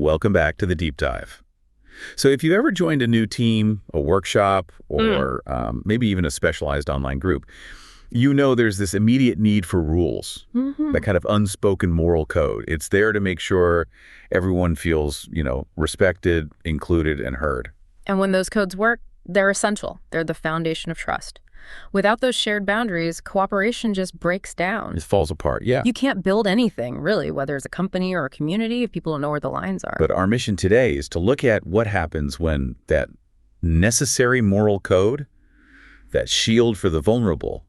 Welcome back to the Deep Dive. So if you've ever joined a new team, a workshop, or maybe even a specialized online group, you know there's this immediate need for rules, that kind of unspoken moral code. It's there to make sure everyone feels, respected, included, and heard. And when those codes work, they're essential. They're the foundation of trust. Without those shared boundaries, cooperation just breaks down. It falls apart, yeah. You can't build anything, really, whether it's a company or a community, if people don't know where the lines are. But our mission today is to look at what happens when that necessary moral code, that shield for the vulnerable,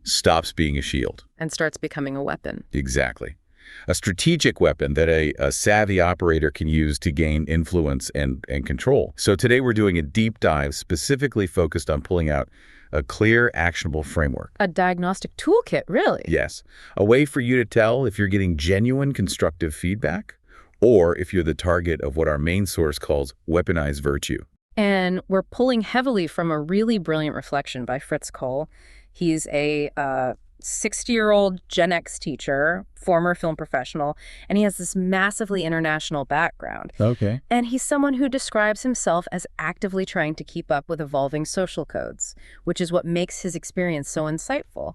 stops being a shield. And starts becoming a weapon. Exactly. A strategic weapon that a savvy operator can use to gain influence and control. So today we're doing a deep dive specifically focused on pulling out a clear, actionable framework. A diagnostic toolkit, really? Yes. A way for you to tell if you're getting genuine constructive feedback or if you're the target of what our main source calls weaponized virtue. And we're pulling heavily from a really brilliant reflection by Fritz Cole. He's a 60-year-old Gen X teacher, former film professional, and he has this massively international background. Okay. And he's someone who describes himself as actively trying to keep up with evolving social codes, which is what makes his experience so insightful.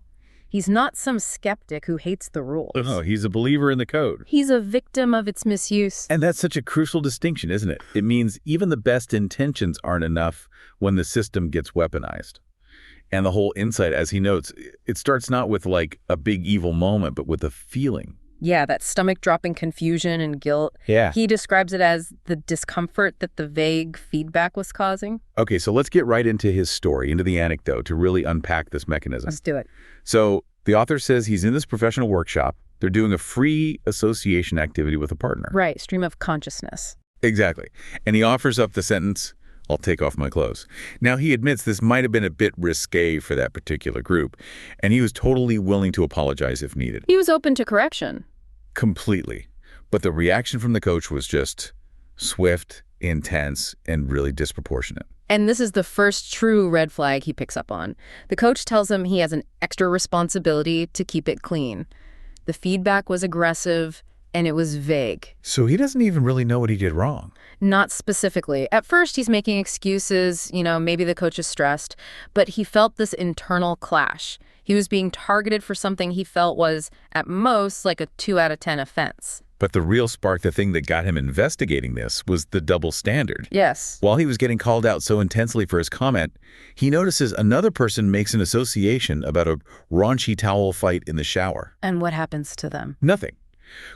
He's not some skeptic who hates the rules. Oh, he's a believer in the code. He's a victim of its misuse. And that's such a crucial distinction, isn't it? It means even the best intentions aren't enough when the system gets weaponized. And the whole insight, as he notes, it starts not with like a big evil moment, but with a feeling. Yeah, that stomach-dropping confusion and guilt. Yeah. He describes it as the discomfort that the vague feedback was causing. Okay, so let's get right into his story, into the anecdote, to really unpack this mechanism. Let's do it. So the author says he's in this professional workshop. They're doing a free association activity with a partner. Right, stream of consciousness. Exactly. And he offers up the sentence, "I'll take off my clothes." Now, he admits this might have been a bit risque for that particular group, and he was totally willing to apologize if needed. He was open to correction. Completely. But the reaction from the coach was just swift, intense, and really disproportionate. And this is the first true red flag he picks up on. The coach tells him he has an extra responsibility to keep it clean. The feedback was aggressive, and it was vague. So he doesn't even really know what he did wrong. Not specifically. At first, he's making excuses, maybe the coach is stressed, but he felt this internal clash. He was being targeted for something he felt was, at most, like a 2 out of 10 offense. But the real spark, the thing that got him investigating this, was the double standard. Yes. While he was getting called out so intensely for his comment, he notices another person makes an association about a raunchy towel fight in the shower. And what happens to them? Nothing.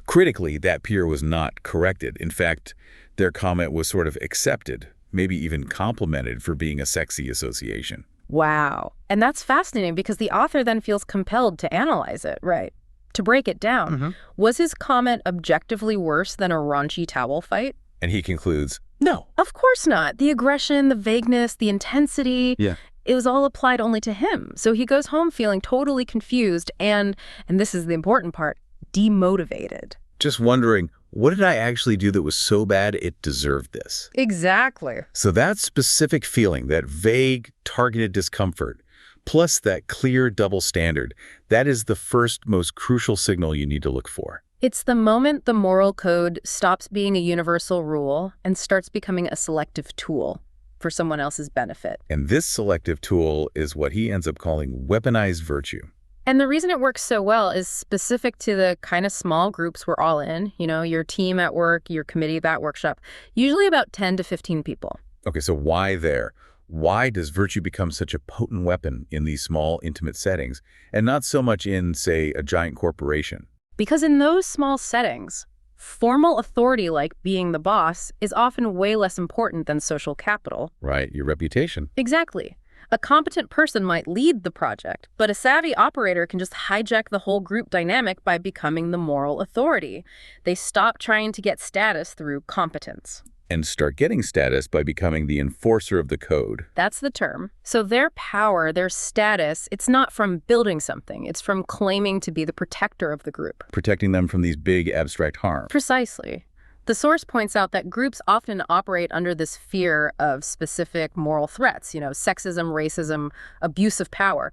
Critically, that peer was not corrected. In fact, their comment was sort of accepted, maybe even complimented for being a sexy association. Wow. And that's fascinating because the author then feels compelled to analyze it, right? To break it down. Was his comment objectively worse than a raunchy towel fight? And he concludes, no. Of course not. The aggression, the vagueness, the intensity, it was all applied only to him. So he goes home feeling totally confused and this is the important part, demotivated. Just wondering, what did I actually do that was so bad it deserved this? Exactly. So that specific feeling, that vague, targeted discomfort, plus that clear double standard, that is the first most crucial signal you need to look for. It's the moment the moral code stops being a universal rule and starts becoming a selective tool for someone else's benefit. And this selective tool is what he ends up calling weaponized virtue. And the reason it works so well is specific to the kind of small groups we're all in, your team at work, your committee at that workshop, usually about 10 to 15 people. Okay, so why there? Why does virtue become such a potent weapon in these small, intimate settings and not so much in, say, a giant corporation? Because in those small settings, formal authority like being the boss is often way less important than social capital. Right, your reputation. Exactly. A competent person might lead the project, but a savvy operator can just hijack the whole group dynamic by becoming the moral authority. They stop trying to get status through competence. And start getting status by becoming the enforcer of the code. That's the term. So their power, their status, it's not from building something. It's from claiming to be the protector of the group. Protecting them from these big abstract harms. Precisely. The source points out that groups often operate under this fear of specific moral threats, sexism, racism, abuse of power.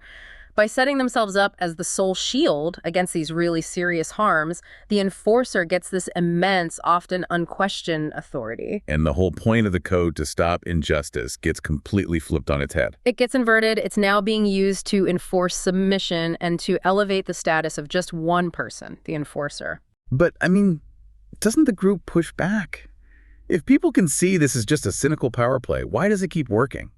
By setting themselves up as the sole shield against these really serious harms, the enforcer gets this immense, often unquestioned authority. And the whole point of the code to stop injustice gets completely flipped on its head. It gets inverted. It's now being used to enforce submission and to elevate the status of just one person, the enforcer. But, I mean, doesn't the group push back? If people can see this is just a cynical power play, why does it keep working?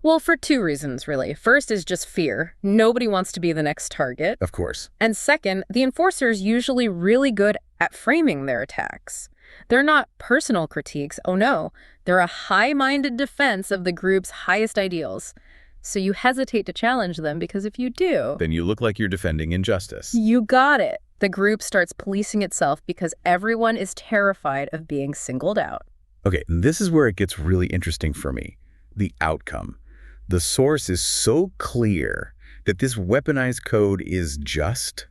Well, for two reasons, really. First is just fear. Nobody wants to be the next target. Of course. And second, the enforcer is usually really good at framing their attacks. They're not personal critiques, oh no. They're a high-minded defense of the group's highest ideals. So you hesitate to challenge them because if you do... Then you look like you're defending injustice. You got it. The group starts policing itself because everyone is terrified of being singled out. Okay, and this is where it gets really interesting for me. The outcome. The source is so clear that this weaponized code is just.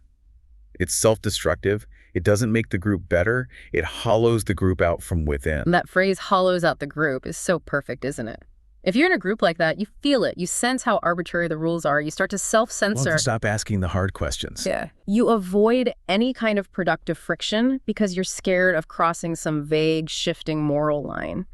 It's self-destructive. It doesn't make the group better. It hollows the group out from within. And that phrase, hollows out the group, is so perfect, isn't it? If you're in a group like that, you feel it. You sense how arbitrary the rules are. You start to self-censor. Well, stop asking the hard questions. Yeah. You avoid any kind of productive friction because you're scared of crossing some vague, shifting moral line.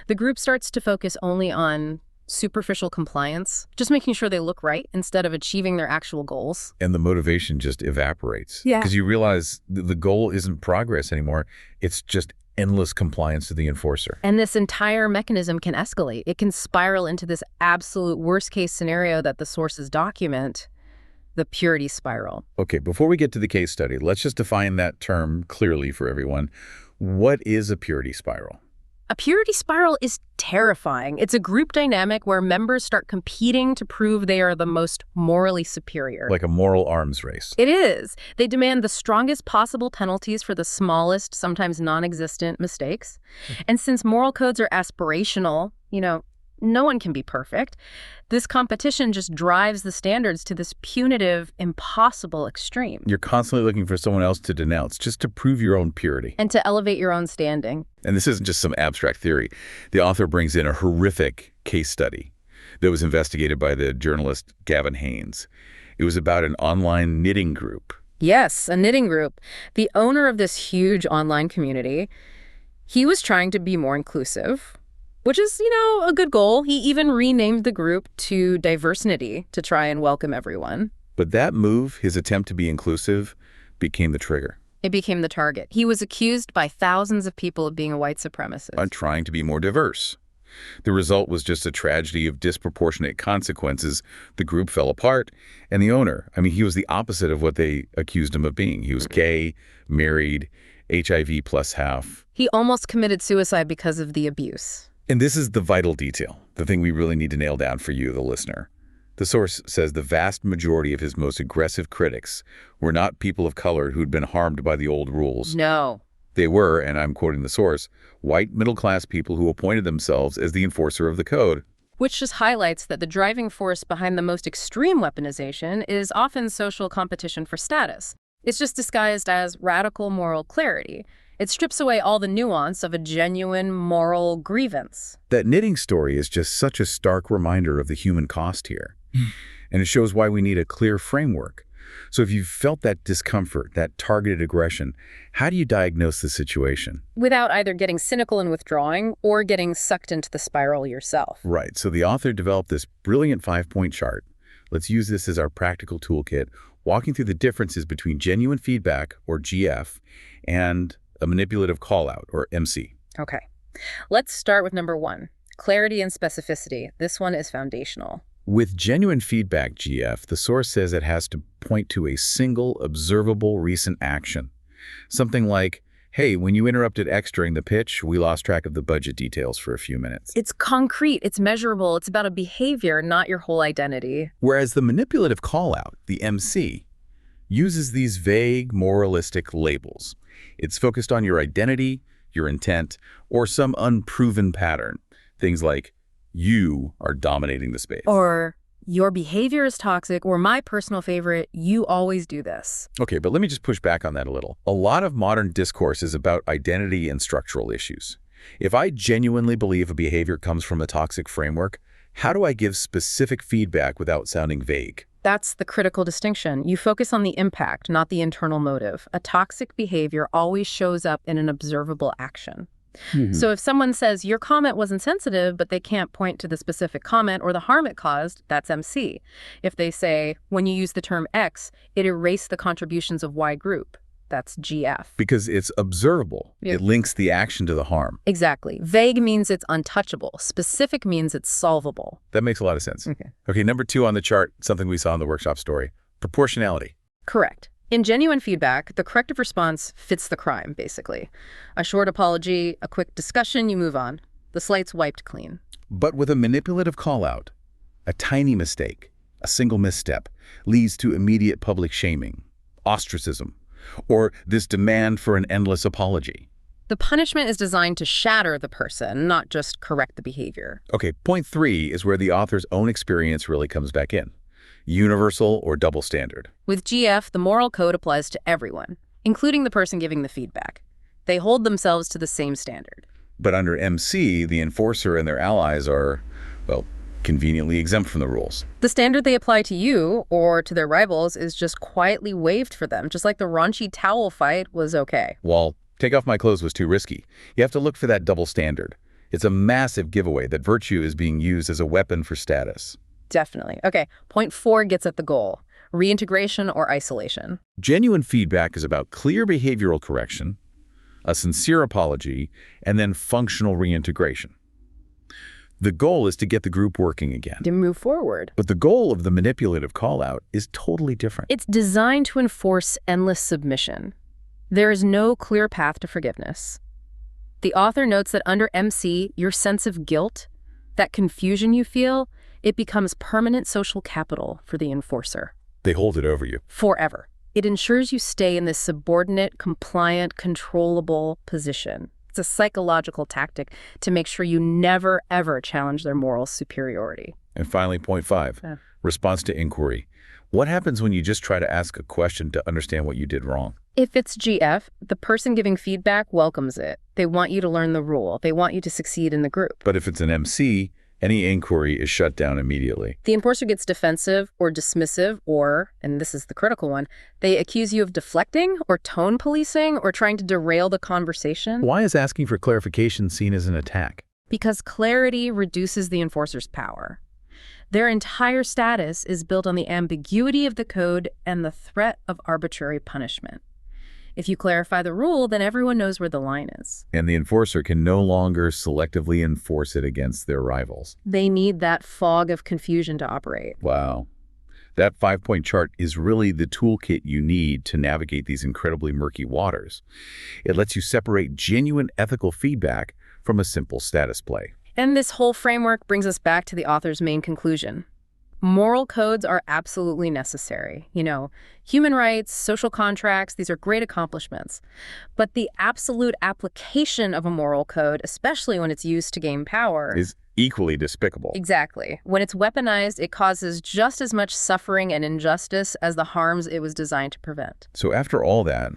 The group starts to focus only on superficial compliance, just making sure they look right instead of achieving their actual goals. And the motivation just evaporates. Yeah. Because you realize the goal isn't progress anymore. It's just endless compliance to the enforcer. And this entire mechanism can escalate. It can spiral into this absolute worst-case scenario that the sources document, the purity spiral. Okay, before we get to the case study, let's just define that term clearly for everyone. What is a purity spiral? A purity spiral is terrifying. It's a group dynamic where members start competing to prove they are the most morally superior. Like a moral arms race. It is. They demand the strongest possible penalties for the smallest, sometimes non-existent mistakes. And since moral codes are aspirational, no one can be perfect. This competition just drives the standards to this punitive, impossible extreme. You're constantly looking for someone else to denounce just to prove your own purity. And to elevate your own standing. And this isn't just some abstract theory. The author brings in a horrific case study that was investigated by the journalist Gavin Haynes. It was about an online knitting group. Yes, a knitting group. The owner of this huge online community, he was trying to be more inclusive, which is, a good goal. He even renamed the group to Diversity to try and welcome everyone. But that move, his attempt to be inclusive, became the trigger. It became the target. He was accused by thousands of people of being a white supremacist. On trying to be more diverse. The result was just a tragedy of disproportionate consequences. The group fell apart, and the owner, he was the opposite of what they accused him of being. He was gay, married, HIV plus half. He almost committed suicide because of the abuse. And this is the vital detail, the thing we really need to nail down for you, the listener. The source says the vast majority of his most aggressive critics were not people of color who'd been harmed by the old rules. No. They were, and I'm quoting the source, white middle-class people who appointed themselves as the enforcer of the code. Which just highlights that the driving force behind the most extreme weaponization is often social competition for status. It's just disguised as radical moral clarity. It strips away all the nuance of a genuine moral grievance. That knitting story is just such a stark reminder of the human cost here. And it shows why we need a clear framework. So if you've felt that discomfort, that targeted aggression, how do you diagnose the situation? Without either getting cynical and withdrawing or getting sucked into the spiral yourself. Right. So the author developed this brilliant 5-point chart. Let's use this as our practical toolkit, walking through the differences between genuine feedback, or GF, and a manipulative call-out, or MC. Okay. Let's start with number 1, clarity and specificity. This one is foundational. With genuine feedback, GF, the source says it has to point to a single, observable recent action. Something like, hey, when you interrupted X during the pitch, we lost track of the budget details for a few minutes. It's concrete, it's measurable, it's about a behavior, not your whole identity. Whereas the manipulative call-out, the MC, uses these vague, moralistic labels. It's focused on your identity, your intent, or some unproven pattern. Things like, you are dominating the space. Or, your behavior is toxic, or my personal favorite, you always do this. Okay, but let me just push back on that a little. A lot of modern discourse is about identity and structural issues. If I genuinely believe a behavior comes from a toxic framework, how do I give specific feedback without sounding vague? That's the critical distinction. You focus on the impact, not the internal motive. A toxic behavior always shows up in an observable action. So if someone says, your comment wasn't sensitive, but they can't point to the specific comment or the harm it caused, that's MC. If they say, when you use the term X, it erased the contributions of Y group, that's GF. Because it's observable. Yep. It links the action to the harm. Exactly. Vague means it's untouchable. Specific means it's solvable. That makes a lot of sense. Okay. Okay, number 2 on the chart, something we saw in the workshop story, proportionality. Correct. In genuine feedback, the corrective response fits the crime, basically. A short apology, a quick discussion, you move on. The slate's wiped clean. But with a manipulative call-out, a tiny mistake, a single misstep, leads to immediate public shaming, ostracism, or this demand for an endless apology. The punishment is designed to shatter the person, not just correct the behavior. Okay, point 3 is where the author's own experience really comes back in. Universal or double standard. With GF, the moral code applies to everyone, including the person giving the feedback. They hold themselves to the same standard. But under MC, the enforcer and their allies are, well, conveniently exempt from the rules. The standard they apply to you or to their rivals is just quietly waived for them, just like the raunchy towel fight was okay. Well, take off my clothes was too risky. You have to look for that double standard. It's a massive giveaway that virtue is being used as a weapon for status. Definitely. Okay, point 4 gets at the goal. Reintegration or isolation. Genuine feedback is about clear behavioral correction, a sincere apology, and then functional reintegration. The goal is to get the group working again. To move forward. But the goal of the manipulative call-out is totally different. It's designed to enforce endless submission. There is no clear path to forgiveness. The author notes that under MC, your sense of guilt, that confusion you feel, it becomes permanent social capital for the enforcer. They hold it over you. Forever. It ensures you stay in this subordinate, compliant, controllable position. It's a psychological tactic to make sure you never, ever challenge their moral superiority. And finally, point 5, response to inquiry. What happens when you just try to ask a question to understand what you did wrong? If it's GF, the person giving feedback welcomes it. They want you to learn the rule. They want you to succeed in the group. But if it's an MC, any inquiry is shut down immediately. The enforcer gets defensive or dismissive or, and this is the critical one, they accuse you of deflecting or tone policing or trying to derail the conversation. Why is asking for clarification seen as an attack? Because clarity reduces the enforcer's power. Their entire status is built on the ambiguity of the code and the threat of arbitrary punishment. If you clarify the rule, then everyone knows where the line is. And the enforcer can no longer selectively enforce it against their rivals. They need that fog of confusion to operate. Wow. That 5-point chart is really the toolkit you need to navigate these incredibly murky waters. It lets you separate genuine ethical feedback from a simple status play. And this whole framework brings us back to the author's main conclusion. Moral codes are absolutely necessary. You know, human rights, social contracts, these are great accomplishments. But the absolute application of a moral code, especially when it's used to gain power, is equally despicable. Exactly. When it's weaponized, it causes just as much suffering and injustice as the harms it was designed to prevent. So after all that,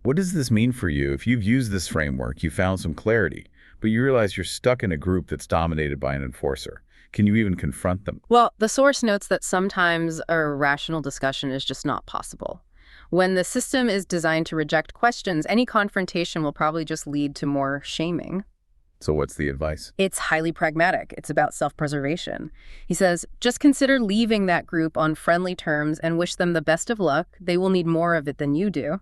what does this mean for you? If you've used this framework, you found some clarity, but you realize you're stuck in a group that's dominated by an enforcer. Can you even confront them? Well, the source notes that sometimes a rational discussion is just not possible. When the system is designed to reject questions, any confrontation will probably just lead to more shaming. So what's the advice? It's highly pragmatic. It's about self-preservation. He says, just consider leaving that group on friendly terms and wish them the best of luck. They will need more of it than you do.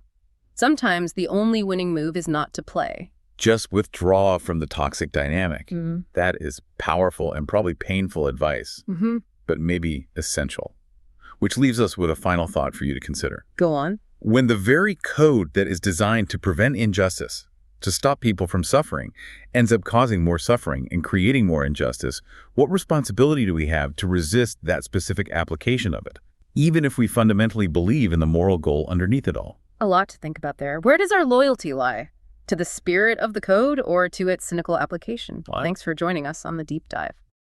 Sometimes the only winning move is not to play. Just withdraw from the toxic dynamic. That is powerful and probably painful advice, but maybe essential. Which leaves us with a final thought for you to consider. Go on. When the very code that is designed to prevent injustice, to stop people from suffering, ends up causing more suffering and creating more injustice, what responsibility do we have to resist that specific application of it, even if we fundamentally believe in the moral goal underneath it all? A lot to think about there. Where does our loyalty lie? To the spirit of the code or to its cynical application? Thanks for joining us on the deep dive.